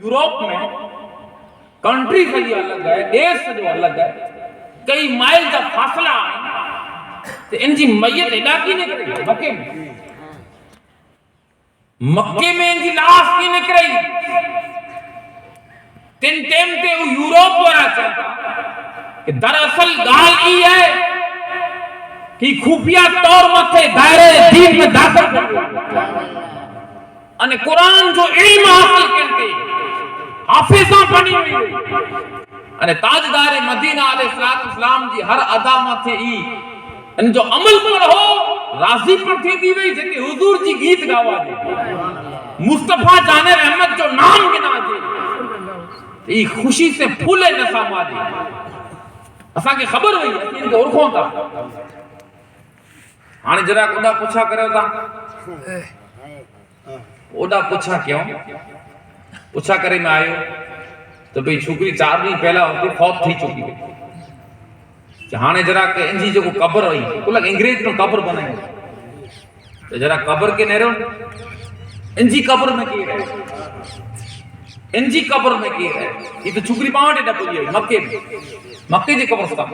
Europe में country सॼी अलॻि आहे, देश सॼो अलॻि आहे, कई माइल जा फ़ासिला आहिनि, त इन जी मैयत एॾा कीअं निकिरे? मके में इन जी लाश कीअं निकिरे? तिन टेम ते यूरोप वारा चवनि था कि दरअसल ॻाल्हि ई आहे कि खुफिया तौर मथे दायरे दीन में दाख़िल अने कुरान जो इल्म हासिल करके हाफिज़ा बनी हुई अने ताजदार मदीना अलैहिस्सलाम जी हर अदा मथे ई इन जो अमल पर हो राज़ी पर थी वई जेके हुजूर जी गीत गावा जे मुस्तफा जाने रहमत जो नाम गिना जे ई खुशी से फूले न सामा जे असा के खबर हुई कि इनके ओरखों था हाने जरा ओडा पूछा करो था ओडा पूछा क्यों पूछा करे मैं आयो तो भाई छोकरी 4 ॾींहं पहला होती फौत थी चुकी है हाने जरा के इंजी जो कब्र हुई तो लग अंग्रेज में कब्र बनाई तो जरा कब्र के नेरो इंजी कब्र में की है इंजी कब्र में की है ये तो छोकरी पावटे डपी है मक्के जी कब्रस्तान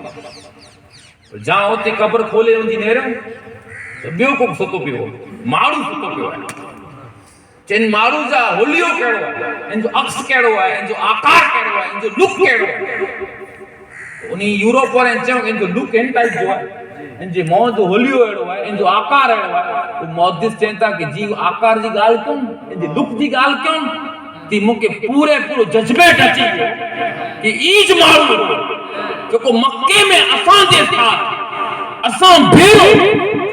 जहां होते कब्र खोले उनजी नेरो तो बियो को सुतो पियो मारू सुतो पियो जिन मारू जा होलियो केड़ो है इन जो अक्स केड़ो है इन जो आकार केड़ो है इन जो लुक केड़ो है उनी यूरोप वाले चयो इन जो लुक इन टाइप जो है इन जे मौं जो होलियो एड़ो है इन जो आकार एड़ो है तो मुहद्दिस चेंता कि जी आकार जी गाल क्यों इन जे लुक जी गाल क्यों ती मुके पूरो जज्बे अची गयो कि ईज मारू जो मक्के में असां जे था असां भेरो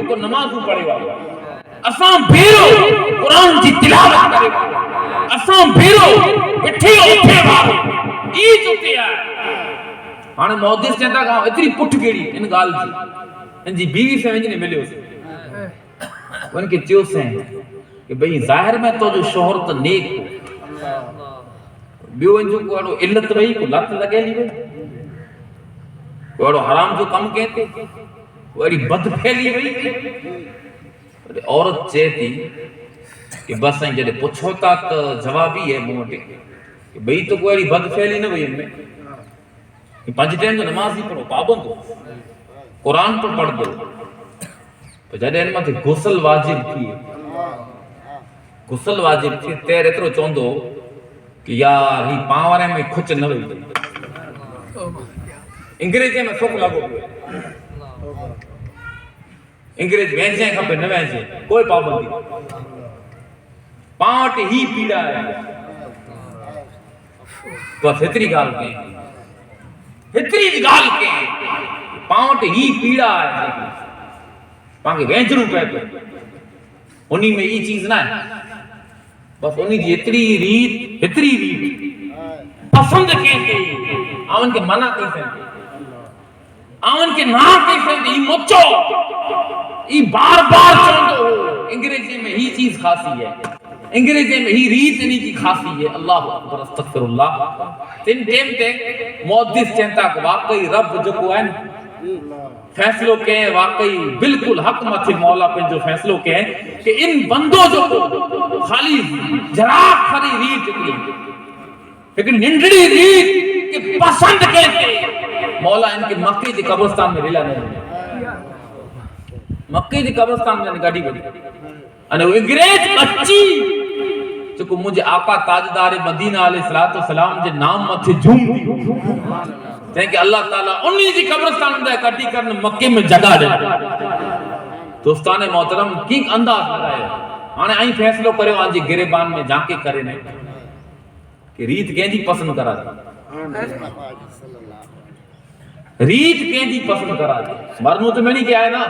जो नमाज़ू पढ़े वाला असां भेरो कुरान जी तिलावत करे असां भेरो इथे उठे वारो ई चुके आ हाने मुहद्दिस चंदा का इतनी पुठ केड़ी इन गाल जी इन जी बीवी से ने मिलियो उन के चयो से कि भाई जाहिर में तो जो शोहरत नेक बियो इन जो कोड़ो इल्लत वई को लत लगेली वे कोड़ो हराम जो कम कहते वरी बद फैली वई औरत चेती कि बस आई जदे पूछो ता तो जवाब ही है मोटे कि भाई तो कोई बद फैली न वई में कि 5 टाइम जो नमाज ही पढ़ो पाबंद कुरान पर पढ़ दो तो जदे इन मथे गुस्ल वाजिब थी तेर एतरो चोंदो कि यार ही पावरे में खुच न वई अंग्रेजी में सुख लागो अंग्रेज वेंजे खपे न वेंजे कोई पाबंदी पाट ही पीड़ा है बस इतनी गाल के पाट ही पीड़ा है पाके वेंजरू पे उन्हीं में ये चीज ना है बस उन्हीं की इतनी रीत पसंद के आवन के मना कैसे आवन के ना कैसे ई मोचो ई बार-बार चोंदो अंग्रेजी में ही चीज खासी है अंग्रेजी में ही रीत इन्हीं की खासी है अल्लाह अकबर अस्तगफिरुल्लाह तिन टेम ते मुहद्दिस चंता को वाकई रब जो को है फैसलो के वाकई बिल्कुल हक मथे मौला पे जो फैसलो के कि इन बंदो जो खाली जरा खरी रीत की लेकिन निंदड़ी रीत के पसंद के मौला इनके मक्के की कब्रिस्तान में रिला नहीं मक्के की कब्रिस्तान में गाड़ी बड़ी अने अंग्रेज बच्ची जो मुझे आका ताजदार मदीना अलैहिस्सलातु वस्सलाम जे नाम मथे झूम दी ते कि अल्लाह ताला उन्हीं जी कब्रिस्तान में कटी करन मक्के में जगह दे दोस्ताने मोहतरम की अंदाज लगायो हाने आई फैसलो करियो आजी गिरेबान में जाके करे ने कि रीत केंदी पसंद करा रीत केंदी पसंद करा मरनू तो मैंने क्या है ना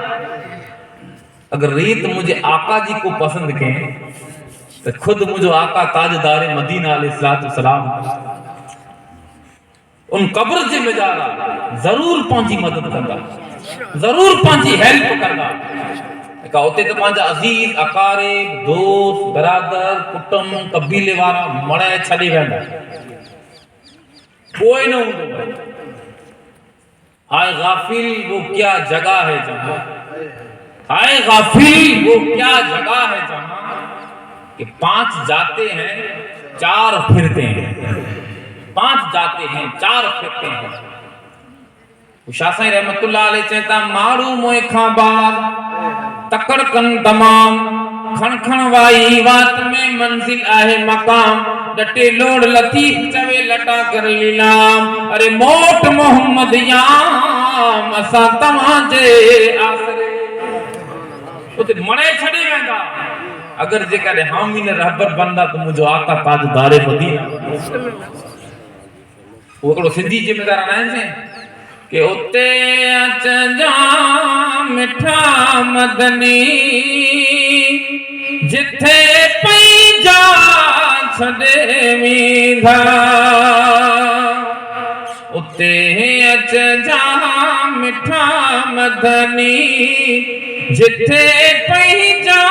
अगर रीत मुझे आका जी को पसंद के तो खुद मुझे आका ताजदार मदीना अलैहिस्सलातु वस्सलाम उन कब्र जे बेचारा जरूर पांजी मदद करदा जरूर पांजी हेल्प करदा का होते तो पांजा अजीज अकारिब दोस्त बरादर कुटुंब कबीले वाला मणे छड़ी वेंदा कोई न हुंदो हाय गाफिल वो क्या जगह है जहां हाय गाफिल वो क्या जगह है जहां कि 5 जाते हैं 4 پھرتے ہیں، 5 جاتے ہیں، 4 پھرتے ہیں. شاہ سائیں رحمت اللہ علیہ چہتا مارو موئے کھاں بعد تکڑ کن تمام کھن کھن وائی وات میں منزل آہے مقام ڈٹے لوڑ لطیف چوے لٹا کر لیلام ارے موٹ محمد یام اسا تمہاں جے آسرے اتے منے چھڑے ویندا اگر جے کرے حامی نے رہبر بندہ تو مجھو آقا تاجدار مدینہ وہ کڑو سندھی جے میں دارا نائن سے کہ اتے اچ جا مٹھا مدنی جتھے پئی جا چھڑے ویندھا اتے اچ جا مٹھا مدنی جتھے پئی جا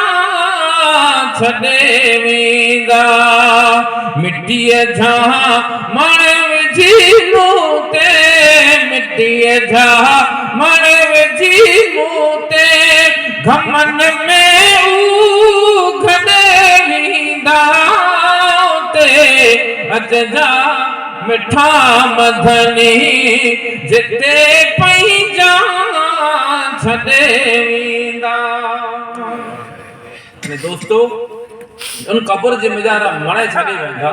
چھڑے ویندھا مٹی جھا مڑ جیلو تے مٹی جھا مڑ جیلو تے گھمن میں او گھڑے ویندھا تے اچ جا مٹھا مدنی جتے پئی جا چھڑے ویندھا. دوستو ان قبر جے مجارا مڑے چھڑے ویندا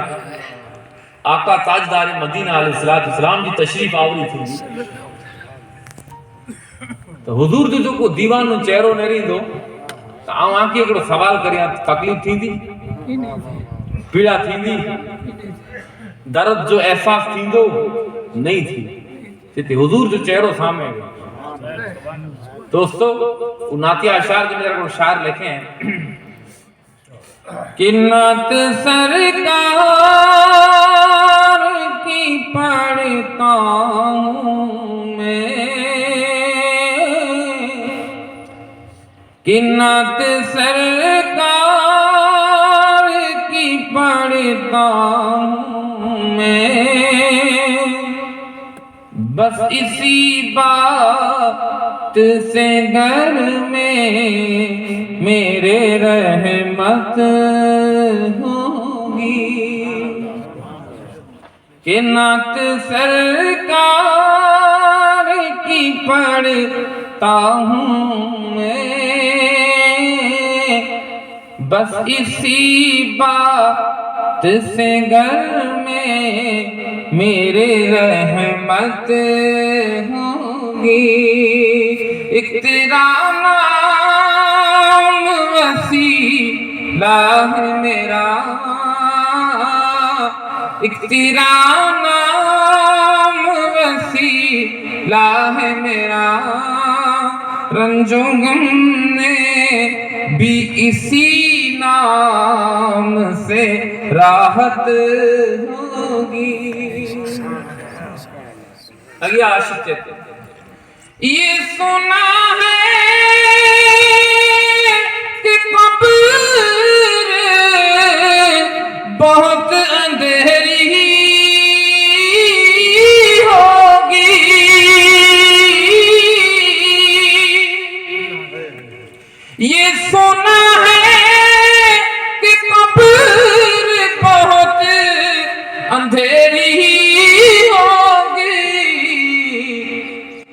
آقا تاجدار مدینہ علیہ السلام جی تشریف آوری تھی تو حضور جو کو دیوان نو چہرو نہ رہندو تو آن کے اکڑو سوال کریا تکلیف تھیندی پیڑا تھیندی درد جو احساس تھیندو نہیں تھی تے حضور جو چہرو سامنے دوستو نعتیہ اشعار کے میرے کو شعر لکھے ہیں کہ نعت سرکار کی پڑھتا ہوں میں کہ نعت سرکار کی پڑھتا ہوں میں بس اسی بات سے گھر میں میرے رحمت ہوگی کہ نعت سرکار کی پڑھتا ہوں میں بس اسی بات سے گھر میں میرے رحمت ہوگی ایک تیرا نام وسیلہ ہے میرا ایک تیرا نام وسیلہ ہے میرا رنج و غم نے بھی اسی نام سے راحت ہوگی. اگیا عاشق کہتے یہ سنا ہے کہ قبر بہت اندھیری ہوگی یہ سنا ہے کہ قبر بہت اندھیری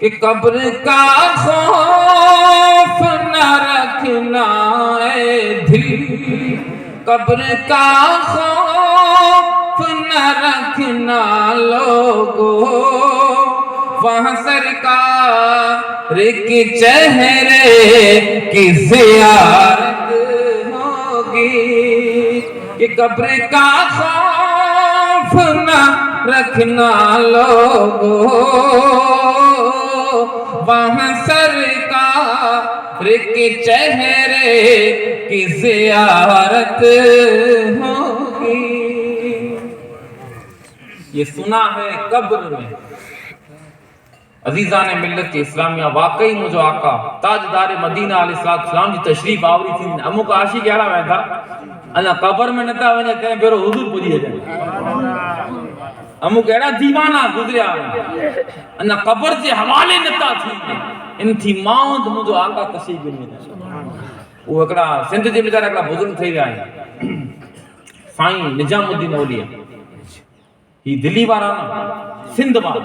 کہ قبر کا خوف نہ رکھنا اے دل قبر کا خوف نہ رکھنا لوگو وہاں سرکار کے چہرے کی زیارت ہوگی کہ قبر کا خوف نہ رکھنا لوگو وہاں سرکار کے چہرے کی زیارت ہوگی. یہ سنا ہے قبر میں عزیزان ملت اسلامیہ واقعی مجھو آقا تاجدار مدینہ علیہ السلام جی تشریف آوری تھی امو کا عاشق کہڑا ویندا انا قبر میں نتا ونے تے بیرو حضور پجی جائے امو کہڑا دیوانہ گزریا انا قبر جے حوالے نتا تھی ان تھی ماؤں تو مجھو آقا تشریف نہیں وہ اکڑا سندھ جے بیچارا اکڑا بزرگ تھی ویا साईं निजामुद्दीन औलिया ही दिल्ली वारा न सिंध वारा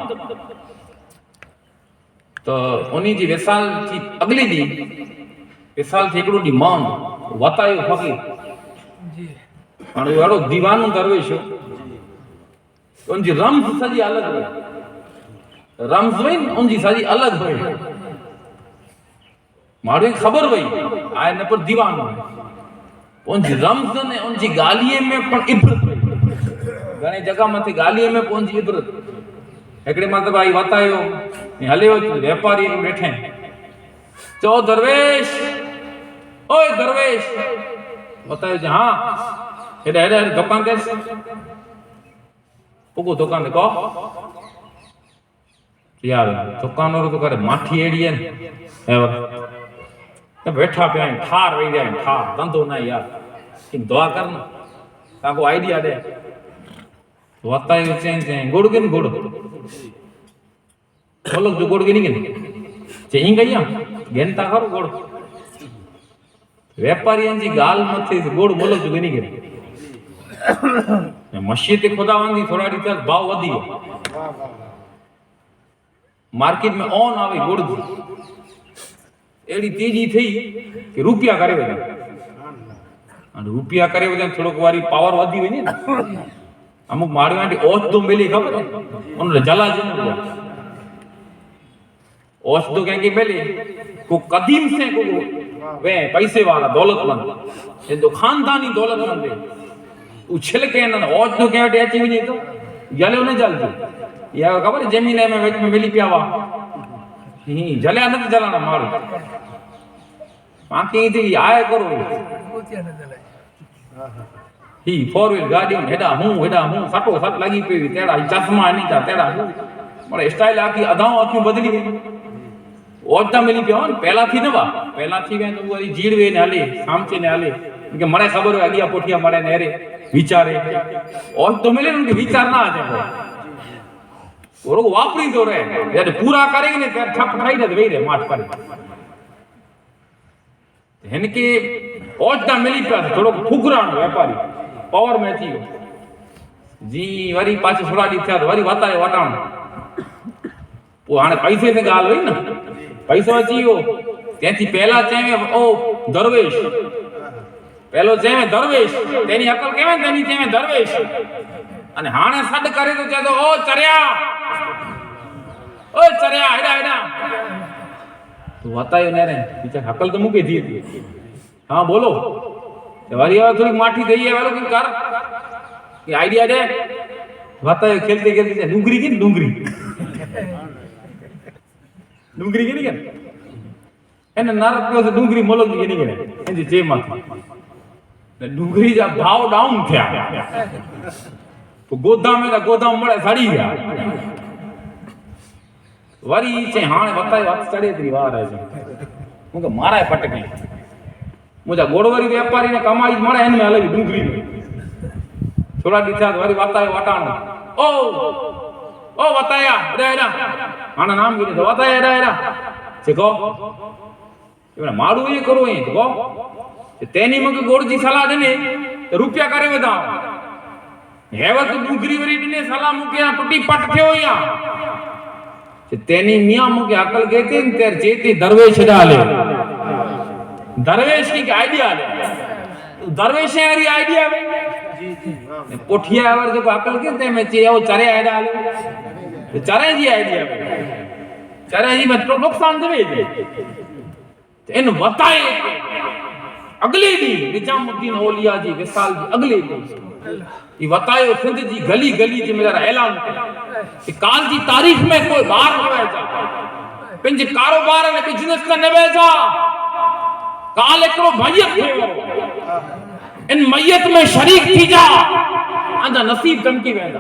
तो उन्हीं जी विसाल थी अगले ॾींहुं विसाल थी हिकिड़ो ॾींहुं मान वतायो फ़क़ीर हाणे उहो अहिड़ो दीवानो दरवेश हो उनजी रम्ज़ सॼी अलॻि हुई रम्ज़ हुई न उनजी सॼी अलॻि हुई माण्हू खे ख़बर हुई आहे न पर दीवानो उनजी रम्ज़ ने उनजी ॻाल्हिए में पण इबरत हुई घणे जॻह मथे ॻाल्हिए में पण उनजी इबरत हिकिड़े मतिलबु आई वतायो हले वापारी वेठे चओ दरवेश ओए दरवेश वतायो चए हाँ हेॾे हेॾे दुकान ते पुगो दुकान ते को यार दुकान वारो तो करे माठी अहिड़ी आहे न वेठा पिया आहिनि ठार वेही रहिया आहिनि ठार धंधो न आहे यार दुआ कर न तव्हां को आइडिया ॾे वतायो चई गुड़ किन गुड़ बोलो जो गुड़ किन चई गई गेन था करो गुड़ व्यापारियों जी गाल मथे गुड़ मुल्क जो गिनी गिनी मशीन ते खुदा वंदी थोड़ा डी तक भाव वधी मार्केट में ऑन आवे गुड़ जी एड़ी तेजी थी कि रुपया करे वञे रुपया करे वञे थोड़ो वारी पावर वधी वञे न अमुक माड़ियो आंटी ओच तो मिली खबर उन जला जन ओच तो कहेंगे मिले को कदीम से को वे पैसे वाला दौलतमंद ये तो खानदानी दौलतमंद है उछल के न ओच तो के अची वञे तो जले उन जल या खबर जमीन में विच में मिली पिया वा ही जलिया न जलाना मारो बाकी थी आए करो ही फोर व्हील गाड़ी हेडा हूं सटो सट लगी पे तेरा चश्मा नहीं था तेरा मरे स्टाइल आकी अदाओं आकी बदली गई ओटा मिली पियो पहला थी न वा पहला थी वे तो वाली जीड़ वे नाले सामचे नाले के मरे खबर है अगिया पोठिया मरे नेरे विचारे और तो मिले उनके विचार ना आ जाए वो लोग वापरी तो रहे यार पूरा करेंगे ने तेरे ठप ठाई दे वे रे माट पर इनके ओटा मिली पिया थोड़ो फुगरान व्यापारी पावर में थी जी वरी पाछे थोड़ा दी थिया वरी वताए वटाण वो हाने पैसे से गाल हुई ना पैसो अची वियो तेथी पहला चए ओ दरवेश पहलो चए दरवेश तेनी अकल केवे तेनी चए दरवेश अने हाने सड करे तो चए ओ चरिया हेडा हेडा तो वतायो ने रे पीछे अकल तो मुके थी हां बोलो वारी थोड़ी माठी दई है वालो की कर ये आइडिया दे वतायो खेलते खेलते डूंगरी की डूंगरी की नहीं क्या इन नर पे से डूंगरी मोलक की नहीं क्या इन जे मत डूंगरी जा भाव डाउन थिया तो गोदाम में गोदाम मड़े सड़ी गया वरी चे हाने वतायो हथ चढ़े ती वार है मुके माराए पटके मुझा गोड़वरी व्यापारी ने कमाई मड़े इन में अलग डूंगरी में थोड़ा दिथा वरी वतायो वटाणो ओ वताया रे हाना नाम गिरे तो वताया रे देखो ये माड़ू ये करो ये देखो तेनी मके गोड़ जी सलाह देने तो रुपया करे वदा हेवत डूंगरी वरी दिने सलाह मुके टूटी पट थयो या तेनी मियां मुके अकल कहते न तेर जेती दरवेश डाले दरवेश की आइडिया ले दरवेश यारी आइडिया में जी पोठिया वर जो अकल कहते में चे ओ चरे आइडिया ले चरे जी आइडिया में चरे जी में तो नुकसान देवे इन बताए अगले दी निजामुद्दीन औलिया जी विसाल जी अगले दी ये बतायो सिंध जी गली गली जी मेरा ऐलान कि काल जी तारीख में कोई बार न वेजा पिंज कारोबार ने बिजनेस न वेजा काल एकरो मैयत थे इन मैयत में शरीक थी जा आंजा नसीब चमकी वेंदा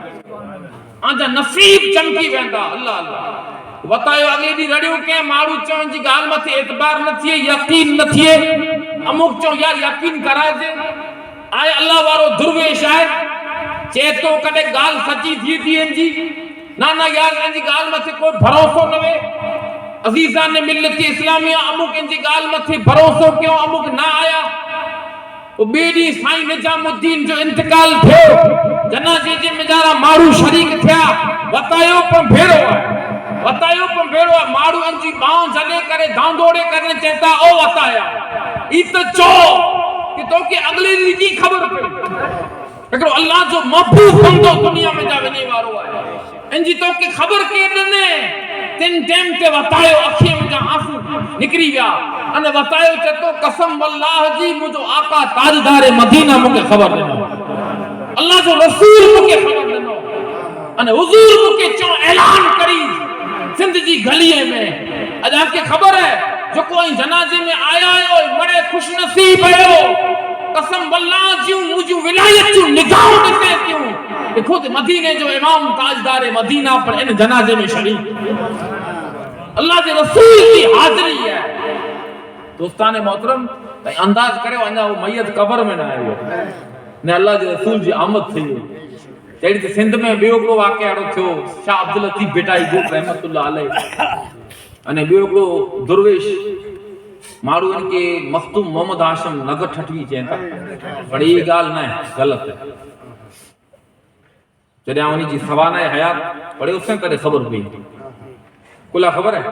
अल्लाह अल्लाह बतायो अगले दी रडियो के मारू चवन जी गाल मथे एतबार न थिए यकीन न थिए अमुक चो यार यकीन कराजे आए अल्लाह वारो दुर्वेश आए चेतो कदे गाल सच्ची थी जी ना यार इंजी गाल मथे कोई भरोसो न वे अजीजान ने मिल्लत इस्लामिया अमुक इंजी गाल मथे भरोसो क्यों अमुक ना आया وہ بیڈی سائیں نظام الدین جو انتقال تھو جنازے جے میں جارا مارو شریک تھیا وتايو پن بھیڑو مارو انجی باؤں جلے کرے داندوڑے کرنے چاہتا او وتایا ایت چو کہ تو کہ اگلے دی کی خبر پہ اگر اللہ جو محبوب بندو دنیا میں جا ونے وارو ہے انجی تو کہ خبر کے دنے تن ٹائم تے وتايو اکھیاں میں جا آنسو نکری ویا ان وتايو چتو قسم واللہ جی مجھو آقا تاجدار مدینہ مجھے خبر دینا اللہ جو رسول مجھے خبر دینا ان حضور مجھے چون اعلان کری سندھ جی گلیے میں اج آپ کے خبر ہے جو کوئی جنازے میں آیا ہے بڑے خوش نصیب ہے قسم واللہ جیوں مجھو ولایت جو نگاہوں دکھے کیوں کہ خود مدینے جو امام تاجدار مدینہ پر ان جنازے میں شریک اللہ کے رسول کی حاضری ہے دوستان محترم انداز کرے انجا وہ میت قبر میں نہ آئے نے اللہ کے رسول جی آمد تھی جیڑی تے سندھ میں بیو کو واقعہ اڑو تھو شاہ عبداللطیف بیٹائی گوٹ رحمت اللہ علیہ انے بیو کو درویش مارو ان کے مختوم محمد ہاشم نگر ٹھٹوی چینتا بڑی یہ گال نہ ہے غلط ہے جڑے انہی جی سوانہ حیات بڑے اس سے کرے خبر ہوئی کلا خبر ہے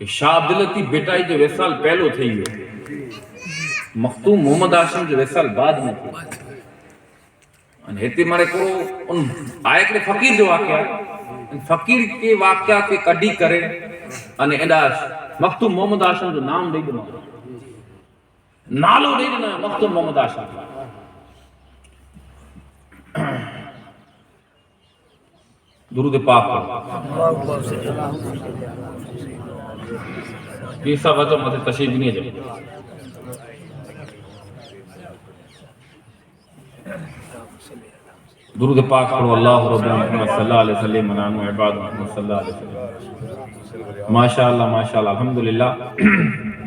کہ شاہ عبداللطیف بیٹائی جو ویسال پہلو تھی مختوم محمد ہاشم جو ویسال بعد میں تھی ہیتی مرے کو ان آئے کے فقیر جو واقعہ ان فقیر کے واقعہ کے کڈی کرے انہیں انداز مختوم محمد ہاشم جو نام دے دینا نالو دے دینا مختوم محمد ہاشم درود پاک یہ سب وجہ مجھے تشریف نہیں ہے درود پاک پڑھو اللہ رب محمد صلی اللہ علیہ وسلم منانو عباد محمد صلی اللہ علیہ وسلم ماشاءاللہ الحمدللہ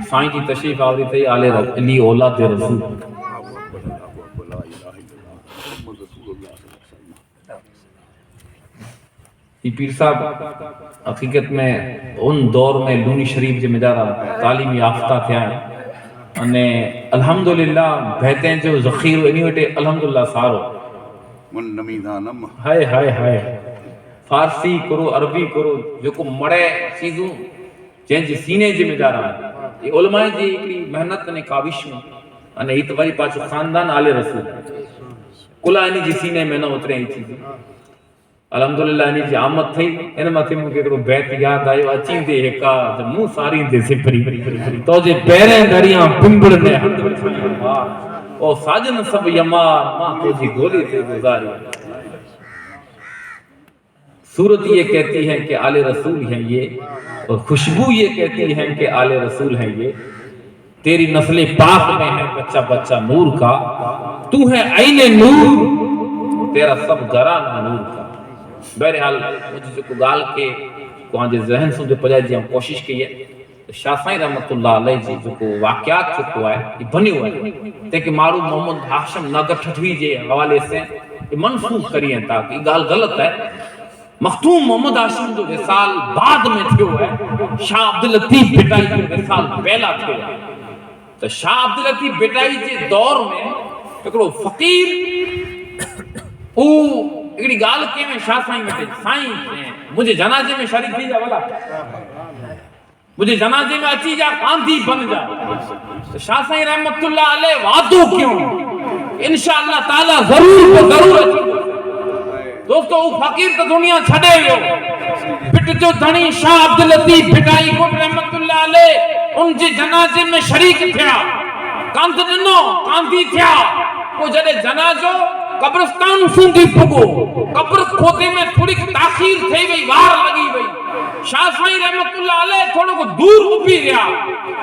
سائیں کی تشریف آوری تھی آلے علی اولاد رسول یہ پیر صاحب حقیقت میں ان دور میں لونی شریف جو مدارہ تعلیم یافتہ تھے انہیں الحمدللہ بہتے ہیں جو ذخیر انہی ہوئے الحمدللہ سارو ہائے ہائے ہائے فارسی کرو عربی کرو جو کو مڑے چیزوں جن جی سینے جی میں جا رہا ہے یہ علماء جی ایکڑی محنت نے کاوش میں انہیں ہی تباری پاچو خاندان آلے رسول کلا انہی جی سینے میں نہ اترے ہی چیزیں الحمدللہ انہی جی آمد تھی انہیں ماتھے مجھے کرو بیت یاد آئے اچین دے ایکا جب منہ ساری دے سپری تو جے پیریں دریاں پنبڑ نے حد بچھلی اللہ او ساجن سب یمار ماں تو جی گولی سے گزاری صورت یہ کہتی ہے کہ آل رسول ہیں یہ اور خوشبو یہ کہتی ہے کہ آل رسول ہیں یہ تیری نسل پاک میں ہے بچہ بچہ نور کا تو ہے عین نور تیرا سب گران نور کا بہرحال مجھے جو کو گال کے کو آنجے ذہن سن جو پجائے جی ہم کوشش کی ہے شاہ سائیں رحمت اللہ علیہ جی جو کو واقعات چکو ہے یہ بنی ہوا ہے تاکہ مارو محمد ہاشم نگر ٹھٹوی جے حوالے سے یہ منسوخ کری ہیں تاکہ یہ گال غلط ہے مختوم محمد ہاشم جو وصال بعد میں تھیو ہے شاہ عبداللطیف بیٹائی جو وصال پہلا تھیو ہے تو شاہ عبداللطیف بیٹائی جے دور میں ایکڑو فقیر او ایکڑی گال کے میں شاہ سائیں میں سائیں مجھے جنازے میں شریک تھی جا والا مجھے جنازے میں اچھی جا کاندھی بن جا شاہ سائیں رحمت اللہ علیہ وعدو کیوں انشاءاللہ تعالی ضرور اچھی دوستو وہ فقیر تو دنیا چھڑے ہوئے پٹ جو دھنی شاہ عبداللطیف بھٹائی کو رحمت اللہ علیہ ان جے جنازے میں شریک تھیا کاندھ دنو کاندھی تھیا وہ جڑے جنازو قبرستان سندھی پھگو قبر کھوتے میں تھوڑی تاخیر تھی وئی وار لگی وئی شاہ سائیں رحمت اللہ علیہ تھوڑا کو دور اپی رہا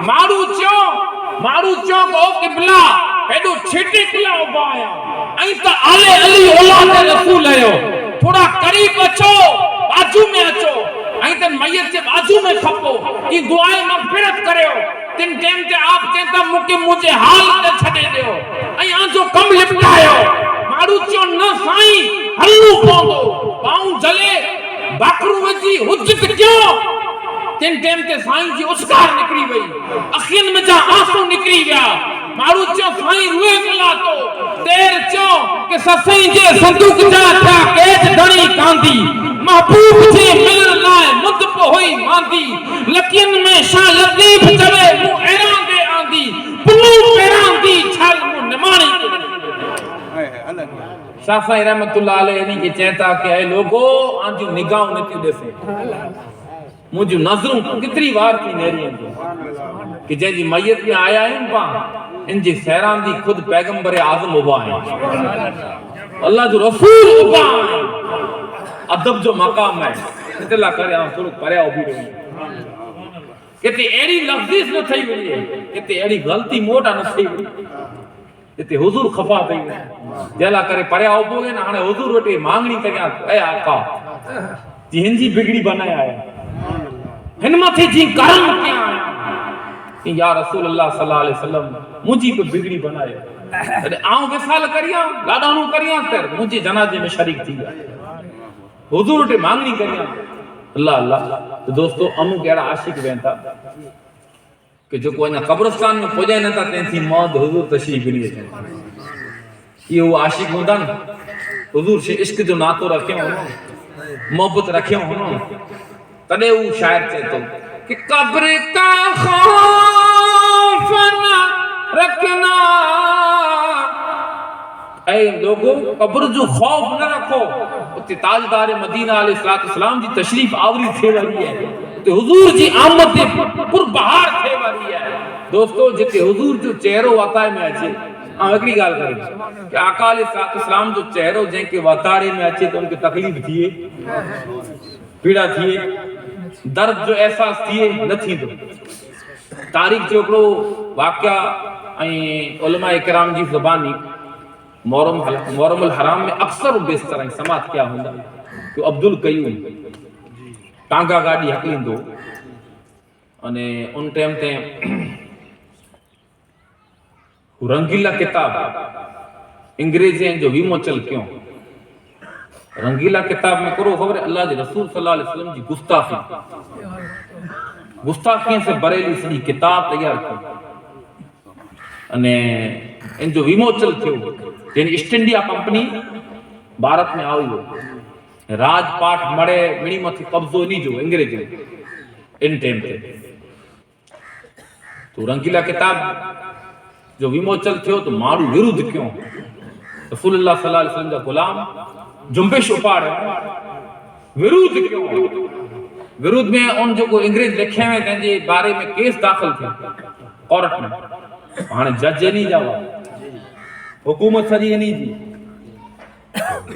مارو چوں کو قبلہ ایڈو چھٹی کلا ابا آیا ایتا علی اولاد رسول ہے تھوڑا قریب اچو بازو میں اچو ایتا میت سے بازو میں کھپو کی دعائیں مغفرت کرے ہو تن ٹیم تے آپ کہتا مجھے حال تے چھڑے دے ہو ایان جو کم لپٹائے ہو مارو چوں نہ سائیں ہلو پوندو پاؤں جلے باکرو وجی حجت کیوں تن ٹائم تے سائیں جی اسکار نکری وئی اخین میں جا آنسو نکری ویا مارو چو سائیں روئے ملا تو تیر چو کہ سسائیں جے صندوق جا تھا کیج دھڑی کاندی محبوب جے ملن لائے مدب ہوئی ماندی لیکن میں شاہ لطیف چوے مو ایران دے آندی پلو پیران دی چھل مو نمانی شاہ صاحب رحمت اللہ علیہ انہی کے چہتا کہ اے لوگو آنجو نگاہوں نتیو دے سے مجھے نظروں کتری وار تھی نیری ہیں کہ جے جی میت میں آیا ہیں پا ان جی سیران دی خود پیغمبر اعظم ابا ہیں اللہ جو رسول ابا ہیں ادب جو مقام ہے کہتے اللہ کرے ہم تھوڑا پریا ہو بھی رہی کہتے ایڑی لفظیس نہ تھئی ہوئی ہے کہتے ایڑی غلطی موٹا نہ تھئی ہوئی کہتے حضور خفا تھئی ہوئی جیلا کرے پریا ہو بو گے نا ہانے حضور وٹے مانگنی کریا اے آقا جی ہن جی بگڑی بنایا ہے ہن ماتھے جی کرم کیا ہے یا رسول اللہ صلی اللہ علیہ وسلم مجھے پہ بگڑی بنائے آؤں وصال کریاں لادانوں کریاں تر مجھے جنازے میں شریک تھی حضور اٹھے مانگنی کریاں اللہ اللہ تو دوستو امو کہہ رہا عاشق بہن تھا کہ جو کوئی قبرستان میں پوجائے نہ تھا تینسی موت حضور تشریف لیے تھے یہ وہ عاشق ہوتا نا حضور سے عشق جو ناتو رکھے ہوں محبت رکھے ہوں تنے وہ شاعر چاہتا کہ قبر کا خوف نہ رکھنا اے لوگو قبر جو خوف نہ رکھو اتنے تاجدار مدینہ علیہ السلام جی تشریف آوری تھے والی ہے تے حضور جی آمد دے پر بہار تھے والی ہے دوستو جتے حضور جو چہرو وطائے میں اچھے اگلی گال کریں کہ آقا علیہ السلام جو چہرو جن کے وطارے میں اچھے تو ان کے تکلیف تھیے پیڑا تھیے درد جو احساس تھیے نہ تھی دو تاریخ جو اکڑو واقعہ علماء اکرام جی زبانی محرم الحرام میں اکثر بیستر ہیں سماعت کیا ہوندہ کہ عبدالقیوم ٹانگا گاڑی حقلین دو ان ٹائم تے رنگیلا کتاب انگریزیں جو ویمو چل کیوں رنگیلا کتاب میں کرو خبر اللہ جی رسول صلی اللہ علیہ وسلم جی گستاخی سے بریلی سنی کتاب تیار کی ان جو ویمو چل کیوں یعنی ایسٹ انڈیا کمپنی بھارت میں آئی ہو راج پاٹ مڑے مڑی متھی قبضو نہیں جو انگریزی ان ٹائم پہ تو رنگیلا کتاب جو ویموچل تھے تو مارو ورود کیوں رسول اللہ صلی اللہ علیہ وسلم کا غلام جنبش اپاڑ ورود کیوں ورود میں ان جو کو انگریز لکھے ہوئے تھے جی بارے میں کیس داخل تھے کورٹ میں وہاں جج نہیں جاوا حکومت سجی نہیں جی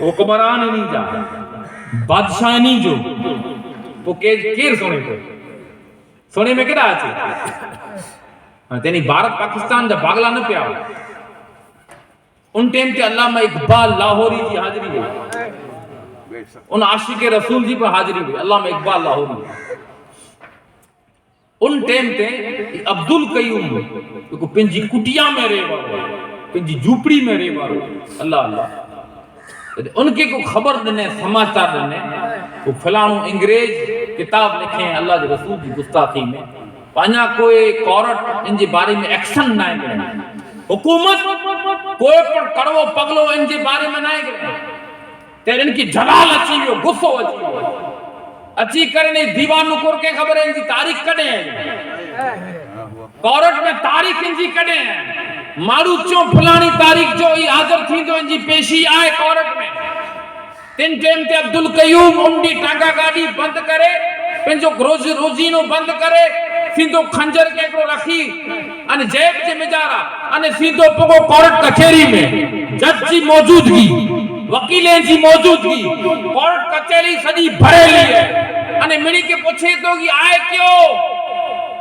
حکمران نہیں جا بادشاہ نہیں جو وہ کیر سونے کو سونے میں کہا آچے تینی بھارت پاکستان جا باغلہ نہ پیا ان ٹیم کے علامہ اقبال لاہوری جی حاضری ہوئی ان عاشق رسول جی پر حاضری ہوئی علامہ اقبال لاہوری ان ٹیم تے عبدالقیوم کو پنجی کٹیا میں رہے بارو پنجی جھوپڑی میں رہے بارو اللہ اللہ ان کے کو خبر دنے سماچار دنے وہ فلانوں انگریز کتاب لکھیں اللہ کے رسول کی گستاخی میں پانیا کوئی کورٹ ان جی بارے میں ایکشن نہ کریں حکومت کوئی پر کڑو پگلو ان جی بارے میں نہ کریں تیر ان کی جلال اچھی ہو غصو اچھی ہو اچھی کرنے دیوان نکور کے خبر ہے ان جی تاریخ کڑے ہیں کورٹ میں تاریخ ان جی کڑے ہیں مارو چوں پھلانی تاریخ جو ہی حاضر تھی تو ان جی پیشی آئے کورٹ میں تین ٹیم تے عبدالقیوم ان دی ٹانگا گاڑی بند کرے پن جو روزینو بند کرے سیندو خنجر کے کو رکھی ان جیب سے مجارا ان سیندو پگو کورٹ کچھری میں جج جی موجودگی وکیلیں جی موجودگی کورٹ کچھری سجی بھرے لی ہے ان منی کے پوچھے تو کہ آئے کیوں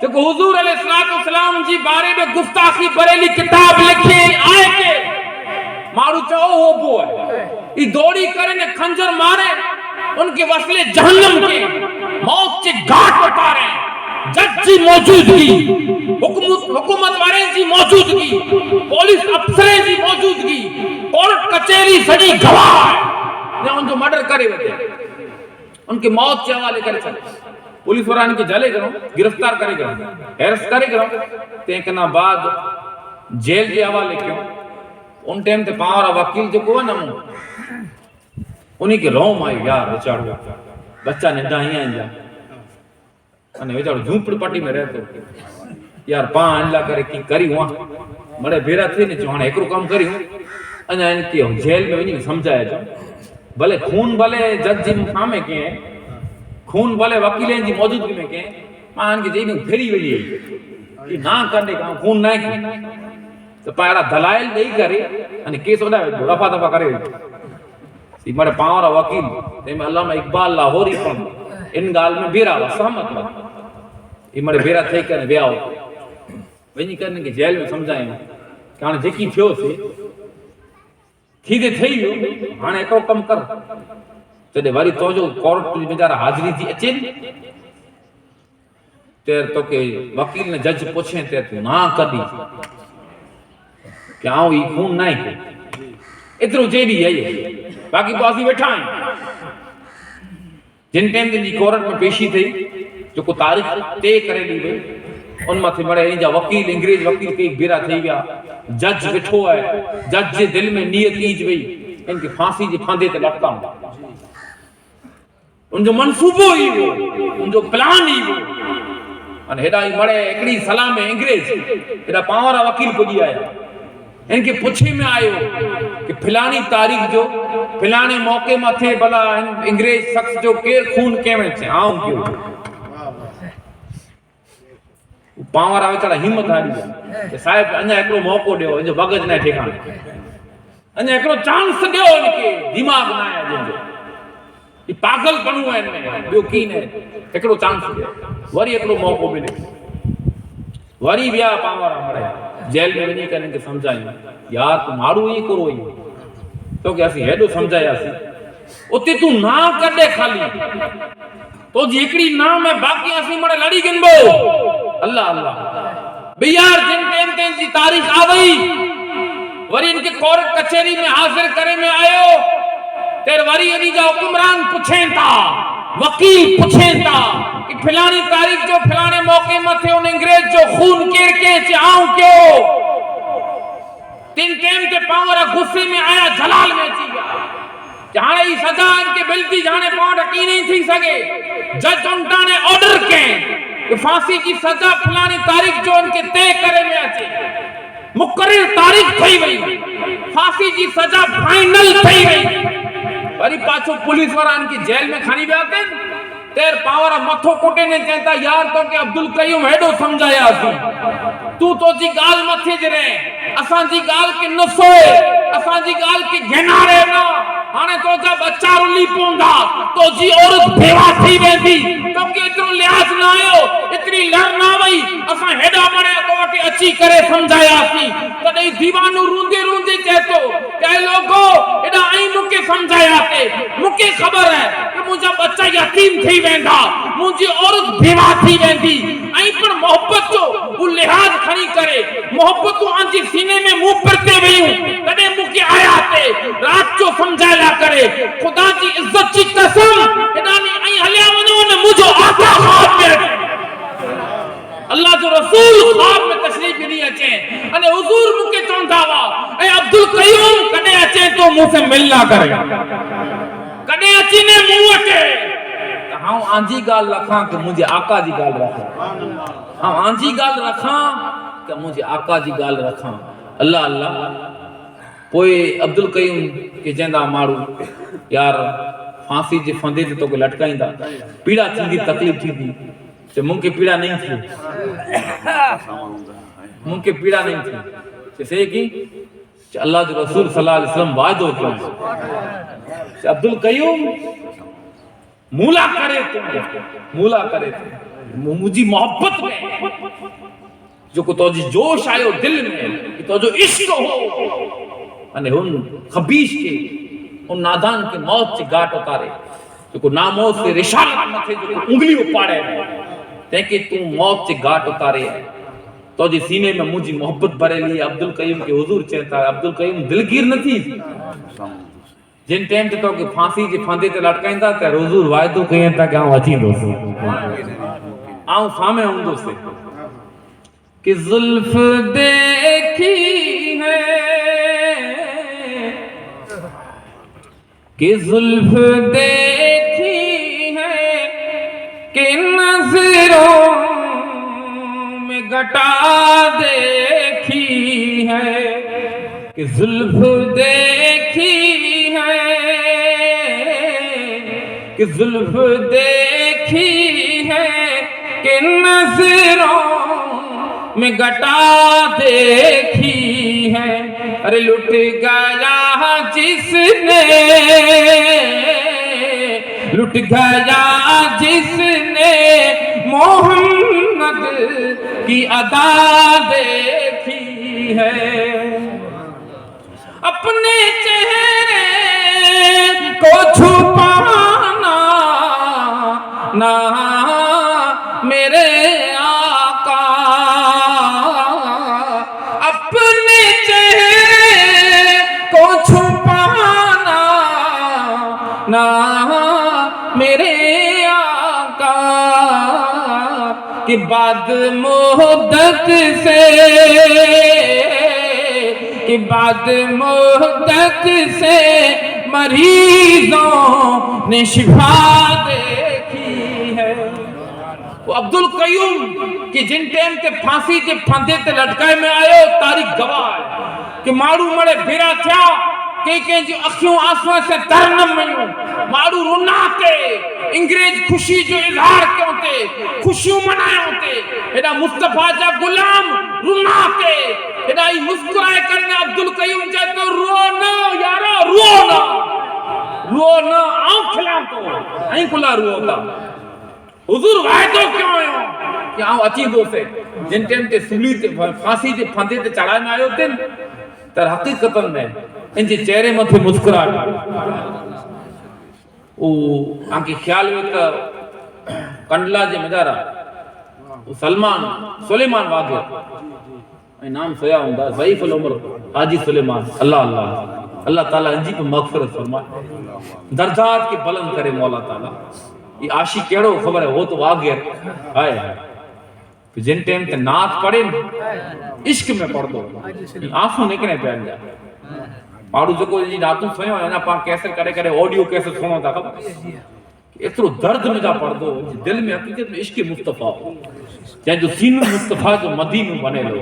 کہ حضور علیہ السلام جی بارے میں گستاخی بریلی کتاب لکھے آئے کے مارو چاہو ہو بو ہے یہ دوڑی کرنے خنجر مارے ان کے وصلے جہنم کے موت کے گھاٹ اتارے جج جی موجودگی حکومت والے جی موجودگی پولیس افسریں جی موجودگی کورٹ کچہری سجی گواہ ہے ان جو مرڈر کرے ہوتے ان کے موت کے حوالے کرے چلے पुलिस वारनि खे झले करो, गिरफ़्तार करे करो, अरेस्ट करे करो, तंहिंखां बाद जेल जे हवाले कयो। उन टाइम ते पाण वारा वकील जेको आहे न उन्ही खे रोम आई यार, वीचारो बच्चा नंढा हीअं आहिनि जा, अने वीचारो झूंपड़पट्टी में रहे थो यार, पाण इन लाइ करे की करियूं आहे मड़े भेरा थी न चओ हाणे हिकिड़ो कमु करियूं, अञा इनखे जेल में वञी सम्झाए अचो, भले खून भले जज जी सामे कयईं, खून भले वकीलनि जी मौजूदगी में कयईं, मां इनखे चई ॾियूं फेरी वई कि ना करने का खून न की, तो पाण दलाइल ॾेई करे अने केस वॾाए रफ़ा दफ़ा करे सी मड़े पाण वारा वकील तंहिंमें अल्लामा इक़बाल लाहौरी पण इन ॻाल्हि में बीरा हुआ, सहमत हुआ, ही मड़े बेरा थी करे विया हो, वञी करे हिनखे जेल में सम्झायूं कि हाणे जेकी थियोसीं थी ते ठही वियो, हाणे हिकिड़ो कमु कर, जॾहिं वरी तुंहिंजो कोर्ट वीचारा हाज़िरी थी अचे तेर तोखे वकील ने जज पुछे ते तूं ना कढी कि आऊं ही खून न आहे, एतिरो चई आई, बाक़ी तो असीं वेठा आहियूं। जिन टाइम जी कोर्ट में पेशी थी जेको तारीख़ तय करे ॾी वई, उन मथे मड़े इन जा वकील अंग्रेज वकील कई बेरा थी विया, जज वेठो आहे, जज जे दिल में नियत ईज वई इनके फांसी जे फांदे ते लटकाऊं, उनजो मनसूबो ई हो, उनजो प्लान ई हो, अने हेॾा ई मड़े हिकिड़ी सलाह में अंग्रेज हेॾा पाण वारा वकील पुॼी आया, इनके पुछे में आयो कि फिलानी तारीख़ जो फिलाने मौके मथे भला अंग्रेज शख्स जो केर खून कंहिं चए आऊं कयो, पाण वारा वीचारा हिम्मत हारी विया, साहिब अञा हिकिड़ो मौक़ो ॾियो, हिनजो मग़ज़ न ठिकाणे, अञा हिकिड़ो चांस ॾियो हिनखे, दिमाग़ न आहे जंहिंजो, ही पागलपणो आहे हिनमें, ॿियो की न, हिकिड़ो चांस ॾियो, वरी हिकिड़ो मौक़ो मिलियो, वरी विया पाण वारा मड़े जेल में वञी करे हिनखे सम्झायूं यार तूं मारू ई कोरो ई, तोखे असीं हेॾो सम्झायासीं, उते तूं ना कढे खाली तो जी हिकिड़ी ना में बाक़ी असीं मड़े लड़ी गिनबो, अल्लाह अल्लाह भई यार जिन टाइम ते जी तारीख़ आ वई, वरी इनके कोर्ट कचहरी में हाज़िर करे में आयो, तेर वरी अनी जा हुक्मरान पुछें था, वकील पुछें था कि फिलानी तारीख़ जो फिलाने मौके मथे उन अंग्रेज जो खून केर के चाहूं क्यों, तीन टाइम ते पावरा गुस्से में आया, जलाल में अची गया, हाणे ही सजा इनके मिलती जाने पावड़ की नहीं थी सके, जज उनटा ने ऑर्डर के फांसी की सजा फलानी तारीख़ जो इनके तय करे में अचे, मुकर्रर तारीख़ थई वई, फांसी की सजा फाइनल थई वई, वरी पाछो पुलिस वारा इनके जेल में खणी विया थे, तेर पावरा मथो कोटे ने चेता यार तो के अब्दुल कयूम हेडो समझाया सी, तू तो जी गाल मथे जरे, असां जी गाल के न सोए, असां जी गाल के घेनारे ना, हाने तो जा बच्चा रुली पोंदा, तो जी औरत बेवा थी वेंदी, तो के इतरो लिहाज ना आयो, इतनी लड़ ना वई, असां हेडा मणे तो वटे अची करे समझाया सी, तदे दीवानो रूंदे रूंदे चेतो, ए लोगो एडा आई मुके समझाया थे, मुके खबर है कि मुजा बच्चा यतीम थी वेंदा, मुजी औरत बेवा थी वेंदी, आई पर मोहब्बत जो वो लिहाज खणी करे, मोहब्बत तो आंजी सीने में मुंह परते वयूं, तदे मुके आया थे, रात जो समझाया करे, खुदा की इज्जत की कसम, एदानी आई हलिया वनो ने मुझो आका ख्वाब में, अल्लाह जो रसूल ख्वाब में तशरीफ नहीं अचे, अने हुजूर मुके चौंदा वा, ए अब्दुल कयूम कदे अचे तो मुझसे मिलना करे, कदे अची ने मुंह अचे, हां आंजी गाल रखा कि मुझे आका जी गाल रखा, हां आंजी गाल रखा कि मुझे आका जी गाल रखा, अल्लाह अल्लाह पोए अब्दुल कयूम के जेंदा मारू यार फांसी जे फंदे ते तोके लटकाईंदा, पीड़ा थींदी तकलीफ थींदी, ते मुंखे पीड़ा नहीं थी, मुंखे पीड़ा नहीं थी, ते से की अल्लाह जो रसूल सल्लल्लाहु अलैहि वसल्लम वादो कयो, अब्दुल कयूम मूला करे तू मुझी मोहब्बत में जो को तो जी जोश आयो दिल में, तो जो इश्क हो, अने उन खबीश के उन नादान के मौत से गाट उतारे, जो को नामों से रिशालत मथे जो को उंगली उपाड़े, तेके तू मौत से गाट उतारे, तो जी सीने में मुझी मोहब्बत भरेली। अब्दुल कयूम के हुजूर चेता, अब्दुल कयूम दिलगीर न थी, जिन टाइम ते तो फांसी जे फंदे ते लटकाईंदा त हुजूर वायदो कयनि था कि आउं अचींदुसि, आउं सामे हूंदुसि कि जुल्फ देखी है, कि जुल्फ देखी है, कि नजरों में घटा देखी है, कि जुल्फ देखी है, कि जुल्फ देखी है, कि नजरों में घटा देखी है। अरे लुट गया जिसने, लुट गया जिसने मोहम्मद की अदा देखी है। अपने चेहरे को छुपाना ना मेरे आका, अपने चेहरे को छुपाना ना मेरे आका, कि बाद मुद्दत से, कि बाद मुद्दत से मरीजों ने शिफा देखी है। वो अब्दुल कयूम कि जिन टाइम ते फांसी जे फंदे ते लटकाए में आयो, तारीख गवाह है कि माण्हू मड़े भेरा थिया, कंहिं जी अखियूं आंसू से तर न मयूं, माण्हू रुना ते अंग्रेज ख़ुशी जो इज़हार कयो ते, ख़ुशियूं मनायो ते, हेॾा मुस्तफ़ा जा गुलाम रुना ते, हेॾा ही मुस्कुराए करने अब्दुल कयूम चए तो रो न यारो, रो न, रो न, आऊं खिलां तो, ऐं कुला रो था। हुजूर वायदो क्यों आयो कि आऊं अचींदुसि। जिन टाइम ते सूली ते फांसी जे फंदे ते चढ़ाए में आयो ते त हक़ीक़तन में इन जे चेहरे मथे मुस्कुराहट, ओ आंखे ख्याल हुयो त कंडला जे मज़ारा सलमान सुलेमान वाक़िअ ऐं नाम सोया हूंदा ज़ईफ़ उल उम्र हाजी सुलेमान, अल्लाह अल्लाह अल्लाह ताला इनजी भी मग़फ़िरत फरमाए, दर्जात के बुलंद करे मौला ताला। ये आशिक़ कहिड़ो ख़बर है, वो तो वाक़िअ आहे कि जिन टाइम ते नात पढ़े इश्क में पढ़दो आंसू निकिरे पिया जा। माण्हू जेको जी रातूं सुयो आहे न, पाण कैसेट करे करे ऑडियो कैसेट सुनो था, ख़बर एतिरो दर्द में जा पढ़दो, दिल में हक़ीक़त में इश्क मुस्तफ़ा, जंहिंजो सीनो मुस्तफ़ा जो मदीनो बनेलो,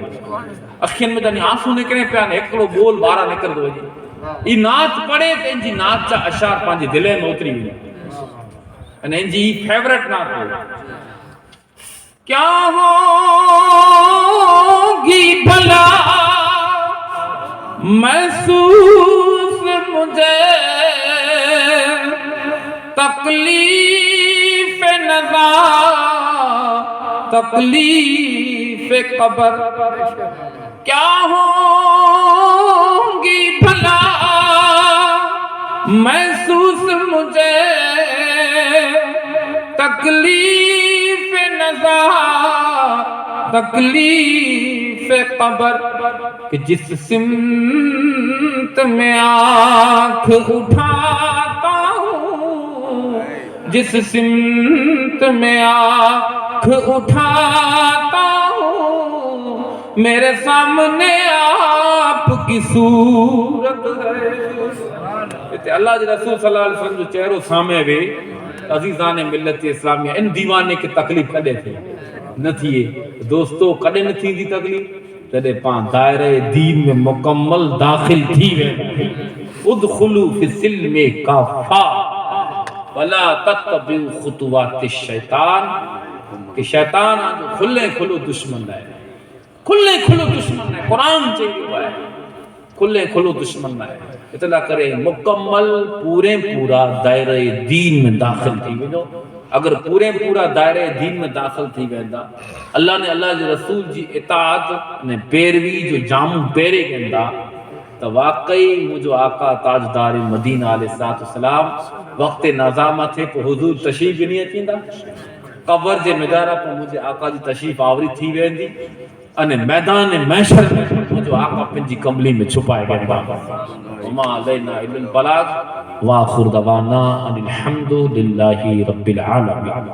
अखियुनि में तनी आंसू निकिरे पिया, हिकिड़ो बोल ॿाहिरां निकिरंदो वञे। ई नात पढ़े त इंजी नात जा अशार पंहिंजे दिल में उतरी वञे, अने इंजी फेवरेट नात हो। क्या होगी भला महसूस मुझे तकलीफ नज़ा, तकलीफ कब्र, क्या होगी भला महसूस मुझे तकलीफ नज़ा, तकलीफ कब्र, कि जिस सिमत में आँख उठाता हूँ, जिस सिमत में आँख उठाता हूँ, मेरे सामने आपकी सूरत है। अल्लाह के रसूल सल्लल्लाहु अलैहि वसल्लम जो चेहरो सामे वे, अज़ीज़ान मिल्लत इस्लामिया, इन दीवाने की तकलीफ़ कॾहिं थिए न थिए दोस्तों, कॾहिं न थींदी तकलीफ़ जॾहिं पाण दायरे दीन में मुकम्मल दाख़िल थी वेंदा। उदखुलू फिस्सिल्मि काफ़ा वला तत्तबिउ ख़ुतुवाति शैतान, कि शैतान जो खुले खुलो दुश्मन है, खुले खुलो दुश्मन है, कुरान चई वियो आहे खुले खुलो दुश्मन है। इतना करे मुकम्मल पूरे पूरा दायरे दीन में दाख़िल थी वञो। अगर पूरे पूरा दायरे दीन में दाख़िल थी वेंदा, अल्लाह ने अल्लाह जे रसूल जी इताअत ने पैरवी जो जामू पेरे कंदा, तो वाकई मुझो आका ताजदार मदीना अलैहिस्सलाम वक्त नज़ाम थे तो हुजूर तशरीफ़ नहीं अचींदा, कब्र जे मिदारा पर मुझे आका जी तशरीफ़ आवरी थी वेंदी, अने मैदान महशर में मुझो आका पंहिंजी कमली में छुपाए वेंदा। وما علینا الا البلاغ وآخر دعوانا ان الحمد للہ رب العالمین.